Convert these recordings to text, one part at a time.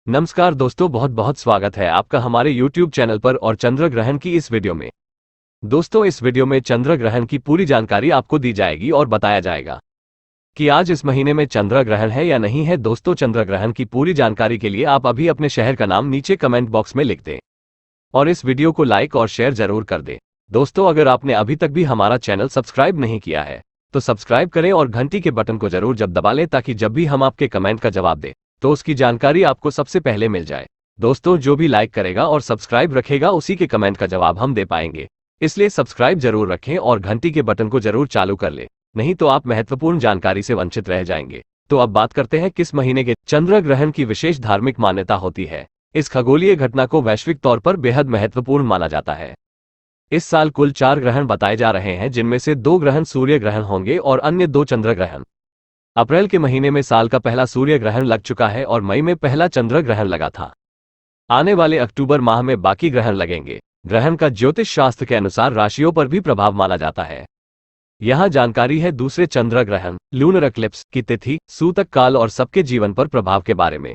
नमस्कार दोस्तों, बहुत बहुत स्वागत है आपका हमारे YouTube चैनल पर और चंद्र ग्रहण की इस वीडियो में। दोस्तों, इस वीडियो में चंद्र ग्रहण की पूरी जानकारी आपको दी जाएगी और बताया जाएगा कि आज इस महीने में चंद्र ग्रहण है या नहीं है। दोस्तों, चंद्र ग्रहण की पूरी जानकारी के लिए आप अभी अपने शहर का नाम नीचे कमेंट बॉक्स में लिख दें और इस वीडियो को लाइक और शेयर जरूर कर दें। दोस्तों, अगर आपने अभी तक भी हमारा चैनल सब्सक्राइब नहीं किया है तो सब्सक्राइब करें और घंटी के बटन को जरूर दबा लें ताकि जब भी हम आपके कमेंट का जवाब दें तो उसकी जानकारी आपको सबसे पहले मिल जाए। दोस्तों, जो भी लाइक करेगा और सब्सक्राइब रखेगा उसी के कमेंट का जवाब हम दे पाएंगे, इसलिए सब्सक्राइब जरूर रखें और घंटी के बटन को जरूर चालू कर ले, नहीं तो आप महत्वपूर्ण जानकारी से वंचित रह जाएंगे। तो अब बात करते हैं किस महीने के चंद्र ग्रहण की विशेष धार्मिक मान्यता होती है। इस खगोलीय घटना को वैश्विक तौर पर बेहद महत्वपूर्ण माना जाता है। इस साल कुल 4 ग्रहण बताए जा रहे हैं, जिनमें से 2 ग्रहण सूर्य ग्रहण होंगे और अन्य 2 चंद्र ग्रहण। अप्रैल के महीने में साल का पहला सूर्य ग्रहण लग चुका है और मई में पहला चंद्र ग्रहण लगा था। आने वाले अक्टूबर माह में बाकी ग्रहण लगेंगे। ग्रहण का ज्योतिष शास्त्र के अनुसार राशियों पर भी प्रभाव माना जाता है। यहां जानकारी है दूसरे चंद्र ग्रहण लूनर एक्लिप्स की तिथि, सूतक काल और सबके जीवन पर प्रभाव के बारे में।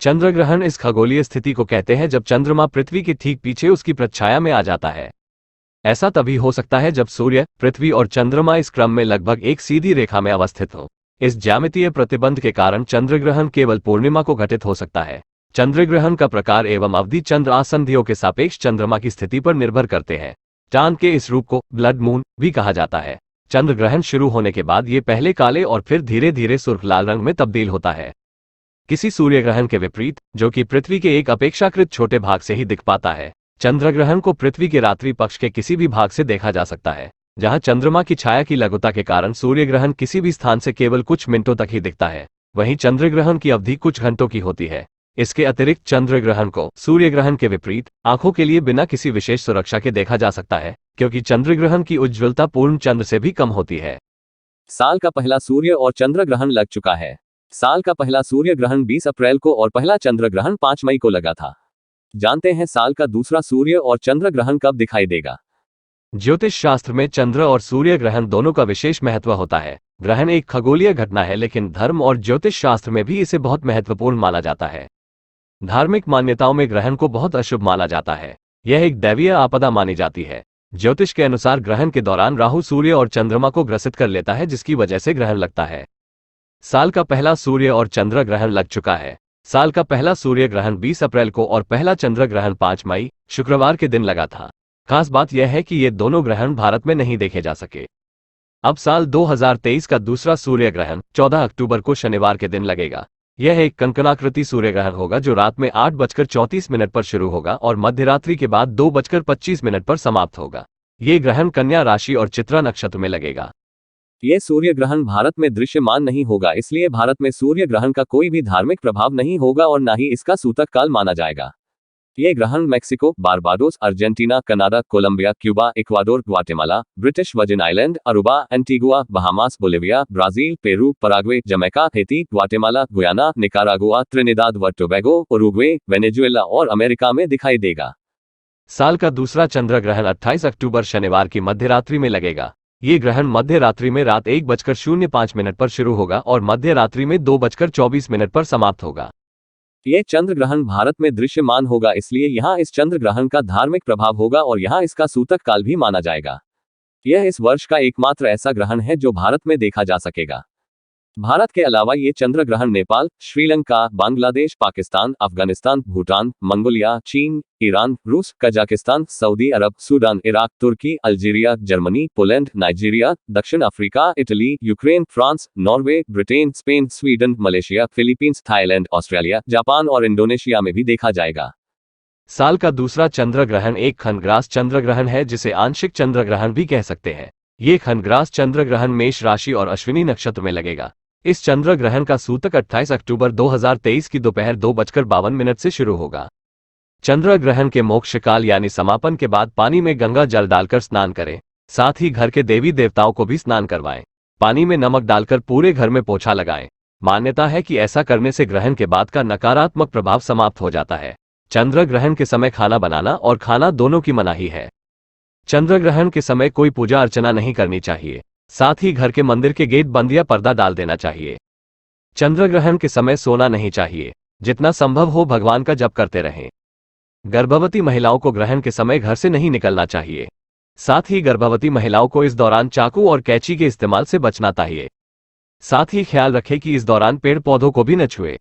चंद्र ग्रहण इस खगोलीय स्थिति को कहते हैं जब चंद्रमा पृथ्वी के ठीक पीछे उसकी प्रच्छाया में आ जाता है। ऐसा तभी हो सकता है जब सूर्य, पृथ्वी और चंद्रमा इस क्रम में लगभग एक सीधी रेखा में अवस्थित हो। इस ज्यामितीय प्रतिबंध के कारण चंद्रग्रहण केवल पूर्णिमा को घटित हो सकता है। चंद्रग्रहण का प्रकार एवं अवधि चंद्र आसंधियों के सापेक्ष चंद्रमा की स्थिति पर निर्भर करते हैं। चांद के इस रूप को ब्लड मून भी कहा जाता है। चंद्र ग्रहण शुरू होने के बाद ये पहले काले और फिर धीरे धीरे सुर्ख लाल रंग में तब्दील होता है। किसी सूर्य ग्रहण के विपरीत, जो कि पृथ्वी के एक अपेक्षाकृत छोटे भाग से ही दिख पाता है, चंद्रग्रहण को पृथ्वी के रात्रि पक्ष के किसी भी भाग से देखा जा सकता है, जहां चंद्रमा की छाया की लघुता के कारण सूर्य ग्रहण किसी भी स्थान से केवल कुछ मिनटों तक ही दिखता है। वहीं चंद्र ग्रहण की अवधि कुछ घंटों की होती है। इसके अतिरिक्त चंद्र ग्रहण को सूर्य ग्रहण के विपरीत आंखों के लिए बिना किसी विशेष सुरक्षा के देखा जा सकता है, क्योंकि चंद्र ग्रहण की उज्ज्वलता पूर्ण चंद्र से भी कम होती है। साल का पहला सूर्य और चंद्र ग्रहण लग चुका है। साल का पहला सूर्य ग्रहण 20 अप्रैल को और पहला चंद्र ग्रहण 5 मई को लगा था। जानते हैं साल का दूसरा सूर्य और चंद्र ग्रहण कब दिखाई देगा। ज्योतिष शास्त्र में चंद्र और सूर्य ग्रहण दोनों का विशेष महत्व होता है। ग्रहण एक खगोलीय घटना है, लेकिन धर्म और ज्योतिष शास्त्र में भी इसे बहुत महत्वपूर्ण माना जाता है। धार्मिक मान्यताओं में ग्रहण को बहुत अशुभ माना जाता है। यह एक दैवीय आपदा मानी जाती है। ज्योतिष के अनुसार ग्रहण के दौरान राहु सूर्य और चंद्रमा को ग्रसित कर लेता है, जिसकी वजह से ग्रहण लगता है। साल का पहला सूर्य और चंद्र ग्रहण लग चुका है। साल का पहला सूर्य ग्रहण 20 अप्रैल को और पहला चंद्र ग्रहण 5 मई शुक्रवार के दिन लगा था। खास बात यह है कि ये दोनों ग्रहण भारत में नहीं देखे जा सके। अब साल 2023 का दूसरा सूर्य ग्रहण 14 अक्टूबर को शनिवार के दिन लगेगा। यह एक कंकणाकृति सूर्य ग्रहण होगा जो रात में 8:34 पर शुरू होगा और मध्यरात्रि के बाद 2:25 पर समाप्त होगा। ये ग्रहण कन्या राशि और चित्रा नक्षत्र में लगेगा। यह सूर्य ग्रहण भारत में दृश्यमान नहीं होगा, इसलिए भारत में सूर्य ग्रहण का कोई भी धार्मिक प्रभाव नहीं होगा और न ही इसका सूतक काल माना जाएगा। ये ग्रहण Mexico, Barbados, Argentina, Canada, Colombia, Cuba, Ecuador, Guatemala, British Virgin Island, Aruba, Antigua, Bahamas, Bolivia, Brazil, Peru, Paraguay, Jamaica, Haiti, Guatemala, Guyana, Nicaragua, Trinidad व टोबैगो, उरुग्वे, वेनेजुएला और अमेरिका में दिखाई देगा। साल का दूसरा चंद्र ग्रहण 28 अक्टूबर शनिवार की मध्यरात्रि में लगेगा। ये ग्रहण मध्य रात्रि में रात 1:05 पर शुरू होगा और मध्य रात्रि में 2:24 पर समाप्त होगा। यह चंद्र ग्रहण भारत में दृश्यमान होगा, इसलिए यहाँ इस चंद्र ग्रहण का धार्मिक प्रभाव होगा और यहाँ इसका सूतक काल भी माना जाएगा। यह इस वर्ष का एकमात्र ऐसा ग्रहण है जो भारत में देखा जा सकेगा। भारत के अलावा ये चंद्र ग्रहण नेपाल, श्रीलंका, बांग्लादेश, पाकिस्तान, अफगानिस्तान, भूटान, मंगोलिया, चीन, ईरान, रूस, कजाकिस्तान, सऊदी अरब, सूडान, इराक, तुर्की, अल्जीरिया, जर्मनी, पोलैंड, नाइजीरिया, दक्षिण Africa, Italy, Ukraine, France, Norway, Britain, Spain, Sweden, Malaysia, Philippines, Thailand, Australia, Japan और इंडोनेशिया में भी देखा जाएगा। साल का दूसरा चंद्र ग्रहण एक खंडग्रास चंद्र ग्रहण है, जिसे आंशिक चंद्र ग्रहण भी कह सकते हैं। ये खंडग्रास चंद्र ग्रहण मेष राशि और अश्विनी नक्षत्र में लगेगा। इस चंद्र ग्रहण का सूतक 28 अक्टूबर 2023 की दोपहर 2:52 से शुरू होगा। चंद्र ग्रहण के मोक्ष काल यानी समापन के बाद पानी में गंगा जल डालकर स्नान करें। साथ ही घर के देवी देवताओं को भी स्नान करवाएं। पानी में नमक डालकर पूरे घर में पोछा लगाएं। मान्यता है कि ऐसा करने से ग्रहण के बाद का नकारात्मक प्रभाव समाप्त हो जाता है। चंद्र ग्रहण के समय खाना बनाना और खाना दोनों की मनाही है। चंद्र ग्रहण के समय कोई पूजा अर्चना नहीं करनी चाहिए। साथ ही घर के मंदिर के गेट बंद या पर्दा डाल देना चाहिए। चंद्र ग्रहण के समय सोना नहीं चाहिए। जितना संभव हो भगवान का जप करते रहें। गर्भवती महिलाओं को ग्रहण के समय घर से नहीं निकलना चाहिए। साथ ही गर्भवती महिलाओं को इस दौरान चाकू और कैंची के इस्तेमाल से बचना चाहिए। साथ ही ख्याल रखें कि इस दौरान पेड़ पौधों को भी न छुए।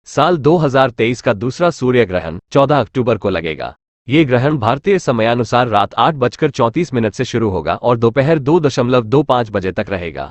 साल 2023 का दूसरा सूर्य ग्रहण 14 अक्टूबर को लगेगा। ये ग्रहण भारतीय समयानुसार रात 8:34 से शुरू होगा और दोपहर 2:25 बजे तक रहेगा।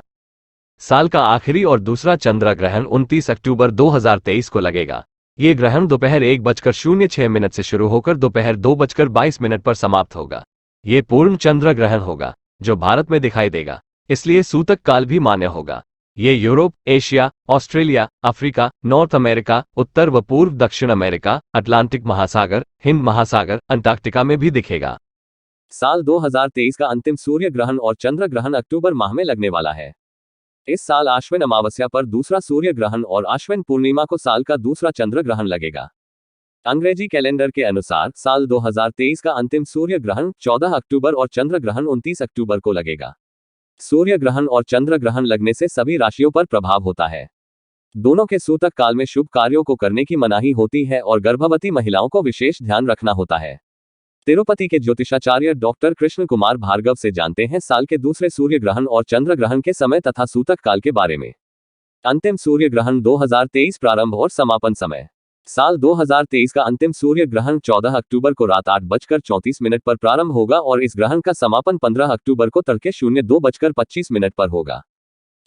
साल का आखिरी और दूसरा चंद्र ग्रहण 29 अक्टूबर 2023 को लगेगा। ये ग्रहण दोपहर 1:06 से शुरू होकर दोपहर 2:22 पर समाप्त होगा। ये पूर्ण चंद्र ग्रहण होगा जो भारत में दिखाई देगा, इसलिए सूतक काल भी मान्य होगा। ये Europe, Asia, Australia, Africa, North America, उत्तर व पूर्व दक्षिण अमेरिका, अटलांटिक महासागर, हिंद महासागर, अंटार्कटिका में भी दिखेगा। साल 2023 का अंतिम सूर्य ग्रहण और चंद्र ग्रहण अक्टूबर माह में लगने वाला है। इस साल आश्विन अमावस्या पर दूसरा सूर्य ग्रहण और आश्विन पूर्णिमा को साल का दूसरा चंद्र ग्रहण लगेगा। अंग्रेजी कैलेंडर के अनुसार साल 2023 का अंतिम सूर्य ग्रहण 14 अक्टूबर और चंद्र ग्रहण 29 अक्टूबर को लगेगा। सूर्य ग्रहण और चंद्र ग्रहण लगने से सभी राशियों पर प्रभाव होता है। दोनों के सूतक काल में शुभ कार्यों को करने की मनाही होती है और गर्भवती महिलाओं को विशेष ध्यान रखना होता है। तिरुपति के ज्योतिषाचार्य डॉक्टर कृष्ण कुमार भार्गव से जानते हैं साल के दूसरे सूर्य ग्रहण और चंद्र ग्रहण के समय तथा सूतक काल के बारे में। अंतिम सूर्य ग्रहण 2023 प्रारंभ और समापन समय। साल 2023 का अंतिम सूर्य ग्रहण 14 अक्टूबर को रात 8:34 पर प्रारंभ होगा और इस ग्रहण का समापन 15 अक्टूबर को तड़के 02:25 पर होगा।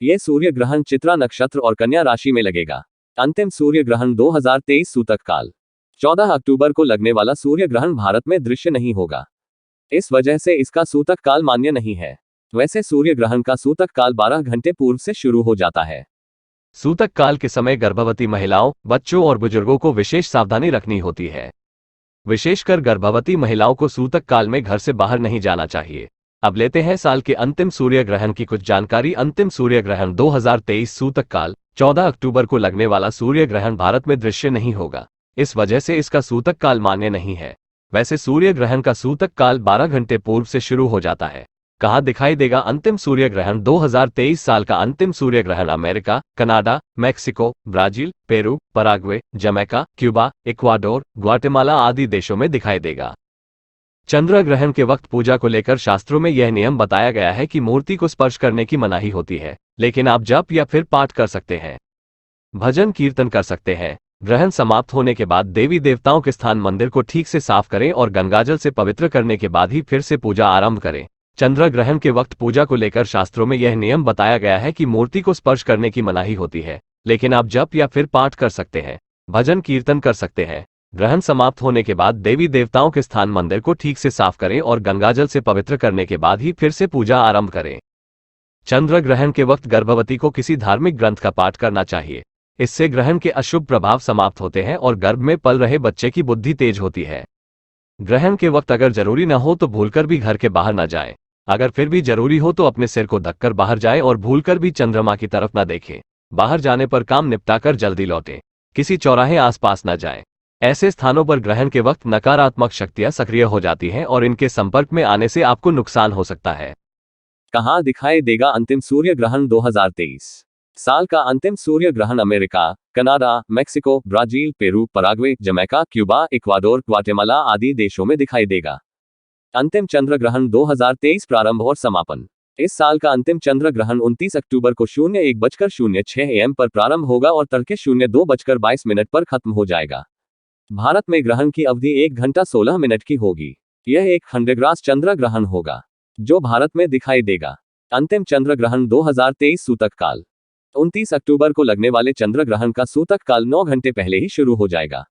यह सूर्य ग्रहण चित्रा नक्षत्र और कन्या राशि में लगेगा। अंतिम सूर्य ग्रहण 2023 सूतक काल 14 अक्टूबर को लगने वाला सूर्य ग्रहण भारत में दृश्य नहीं होगा। इस वजह से इसका सूतक काल मान्य नहीं है। वैसे सूर्य ग्रहण का सूतक काल 12 घंटे पूर्व से शुरू हो जाता है। सूतक काल के समय गर्भवती महिलाओं, बच्चों और बुजुर्गों को विशेष सावधानी रखनी होती है। विशेषकर गर्भवती महिलाओं को सूतक काल में घर से बाहर नहीं जाना चाहिए। अब लेते हैं साल के अंतिम सूर्य ग्रहण की कुछ जानकारी। अंतिम सूर्य ग्रहण 2023 सूतक काल 14 अक्टूबर को लगने वाला सूर्य ग्रहण भारत में दृश्य नहीं होगा। इस वजह से इसका सूतक काल मान्य नहीं है। वैसे सूर्य ग्रहण का सूतक काल 12 घंटे पूर्व से शुरू हो जाता है। कहाँ दिखाई देगा अंतिम सूर्य ग्रहण 2023 साल का अंतिम सूर्य ग्रहण America, Canada, Mexico, Brazil, Peru, Paraguay, Jamaica, Cuba, Ecuador, Guatemala आदि देशों में दिखाई देगा। चंद्र ग्रहण के वक्त पूजा को लेकर शास्त्रों में यह नियम बताया गया है कि मूर्ति को स्पर्श करने की मनाही होती है, लेकिन आप जप या फिर पाठ कर सकते हैं, भजन कीर्तन कर सकते हैं। ग्रहण समाप्त होने के बाद देवी देवताओं के स्थान मंदिर को ठीक से साफ करें और गंगाजल से पवित्र करने के बाद ही फिर से पूजा आरंभ करें। चंद्र ग्रहण के वक्त पूजा को लेकर शास्त्रों में यह नियम बताया गया है कि मूर्ति को स्पर्श करने की मनाही होती है, लेकिन आप जप या फिर पाठ कर सकते हैं, भजन कीर्तन कर सकते हैं। ग्रहण समाप्त होने के बाद देवी देवताओं के स्थान मंदिर को ठीक से साफ करें और गंगाजल से पवित्र करने के बाद ही फिर से पूजा आरंभ करें। चंद्र ग्रहण के वक्त गर्भवती को किसी धार्मिक ग्रंथ का पाठ करना चाहिए। इससे ग्रहण के अशुभ प्रभाव समाप्त होते हैं और गर्भ में पल रहे बच्चे की बुद्धि तेज होती है। ग्रहण के वक्त अगर जरूरी न हो तो भूलकर भी घर के बाहर न जाएं। अगर फिर भी जरूरी हो तो अपने सिर को ढककर बाहर जाएं और भूलकर भी चंद्रमा की तरफ न देखें। बाहर जाने पर काम निपटाकर जल्दी लौटें। किसी चौराहे आसपास न जाएं। ऐसे स्थानों पर ग्रहण के वक्त नकारात्मक शक्तियां सक्रिय हो जाती हैं और इनके संपर्क में आने से आपको नुकसान हो सकता है। कहाँ दिखाई देगा अंतिम सूर्य ग्रहण 2023 साल का अंतिम सूर्य ग्रहण America, Canada, Mexico, Brazil, Peru, Paraguay, Jamaica, Cuba, Ecuador, Guatemala आदि देशों में दिखाई देगा। अंतिम चंद्र ग्रहण 2023 प्रारंभ और समापन। इस साल का अंतिम चंद्र ग्रहण 29 अक्टूबर को 01:06 AM पर प्रारंभ होगा और तड़के 02:22 पर खत्म हो जाएगा। भारत में ग्रहण की अवधि 1 घंटा 16 मिनट की होगी। यह एक खंडग्रास चंद्र ग्रहण होगा जो भारत में दिखाई देगा। अंतिम चंद्र ग्रहण 2023 सूतक काल 29 अक्टूबर को लगने वाले चंद्र ग्रहण का सूतक काल 9 घंटे पहले ही शुरू हो जाएगा।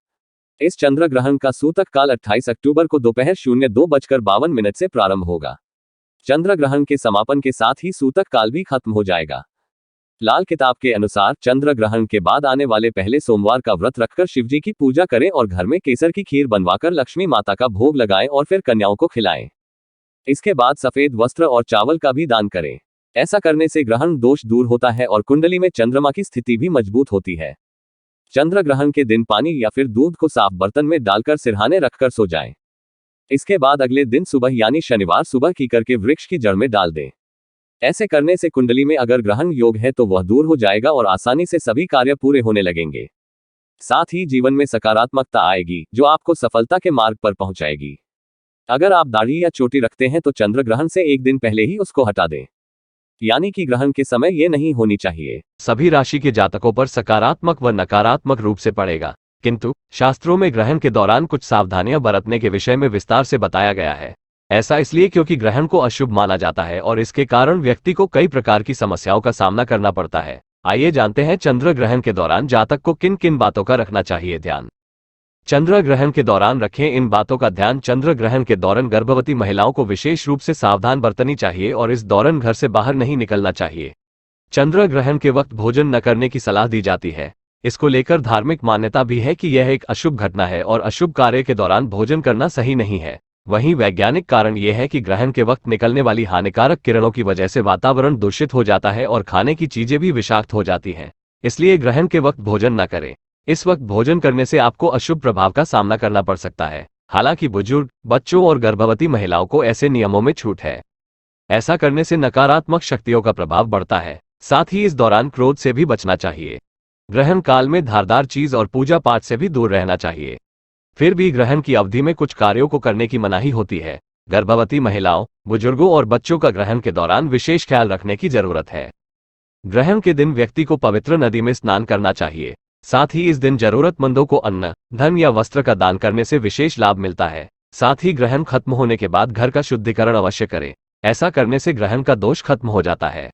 इस चंद्र ग्रहण का सूतक काल 28 अक्टूबर को दोपहर 02:52 से प्रारंभ होगा। चंद्र ग्रहण के समापन के साथ ही सूतक काल भी खत्म हो जाएगा। लाल किताब के अनुसार चंद्र ग्रहण के बाद आने वाले पहले सोमवार का व्रत रखकर शिवजी की पूजा करें और घर में केसर की खीर बनवाकर लक्ष्मी माता का भोग लगाएं और फिर कन्याओं को खिलाएं। इसके बाद सफेद वस्त्र और चावल का भी दान करें। ऐसा करने से ग्रहण दोष दूर होता है और कुंडली में चंद्रमा की स्थिति भी मजबूत होती है। चंद्र ग्रहण के दिन पानी या फिर दूध को साफ बर्तन में डालकर सिरहाने रखकर सो जाएं। इसके बाद अगले दिन सुबह यानी शनिवार सुबह कीकर के वृक्ष की जड़ में डाल दें। ऐसे करने से कुंडली में अगर ग्रहण योग है तो वह दूर हो जाएगा और आसानी से सभी कार्य पूरे होने लगेंगे। साथ ही जीवन में सकारात्मकता आएगी जो आपको सफलता के मार्ग पर पहुंचाएगी। अगर आप दाढ़ी या चोटी रखते हैं तो चंद्र ग्रहण से एक दिन पहले ही उसको हटा दें, यानी कि ग्रहण के समय ये नहीं होनी चाहिए। सभी राशि के जातकों पर सकारात्मक व नकारात्मक रूप से पड़ेगा, किंतु शास्त्रों में ग्रहण के दौरान कुछ सावधानियां बरतने के विषय में विस्तार से बताया गया है। ऐसा इसलिए क्योंकि ग्रहण को अशुभ माना जाता है और इसके कारण व्यक्ति को कई प्रकार की समस्याओं का सामना करना पड़ता है। आइए जानते हैं चंद्र ग्रहण के दौरान जातक को किन किन बातों का रखना चाहिए ध्यान। चंद्र ग्रहण के दौरान रखें इन बातों का ध्यान। चंद्र ग्रहण के दौरान गर्भवती महिलाओं को विशेष रूप से सावधान बरतनी चाहिए और इस दौरान घर से बाहर नहीं निकलना चाहिए। चंद्र ग्रहण के वक्त भोजन न करने की सलाह दी जाती है। इसको लेकर धार्मिक मान्यता भी है कि यह एक अशुभ घटना है और अशुभ कार्य के दौरान भोजन करना सही नहीं है। वहीं वैज्ञानिक कारण यह है कि ग्रहण के वक्त निकलने वाली हानिकारक किरणों की वजह से वातावरण दूषित हो जाता है और खाने की चीजें भी विषाक्त हो जाती हैं। इसलिए ग्रहण के वक्त भोजन न करें। इस वक्त भोजन करने से आपको अशुभ प्रभाव का सामना करना पड़ सकता है। हालांकि बुजुर्ग, बच्चों और गर्भवती महिलाओं को ऐसे नियमों में छूट है। ऐसा करने से नकारात्मक शक्तियों का प्रभाव बढ़ता है। साथ ही इस दौरान क्रोध से भी बचना चाहिए। ग्रहण काल में धारदार चीज और पूजा पाठ से भी दूर रहना चाहिए। फिर भी ग्रहण की अवधि में कुछ कार्यों को करने की मनाही होती है। गर्भवती महिलाओं, बुजुर्गों और बच्चों का ग्रहण के दौरान विशेष ख्याल रखने की जरूरत है। ग्रहण के दिन व्यक्ति को पवित्र नदी में स्नान करना चाहिए। साथ ही इस दिन जरूरतमंदों को अन्न, धन या वस्त्र का दान करने से विशेष लाभ मिलता है। साथ ही ग्रहण खत्म होने के बाद घर का शुद्धिकरण अवश्य करें। ऐसा करने से ग्रहण का दोष खत्म हो जाता है।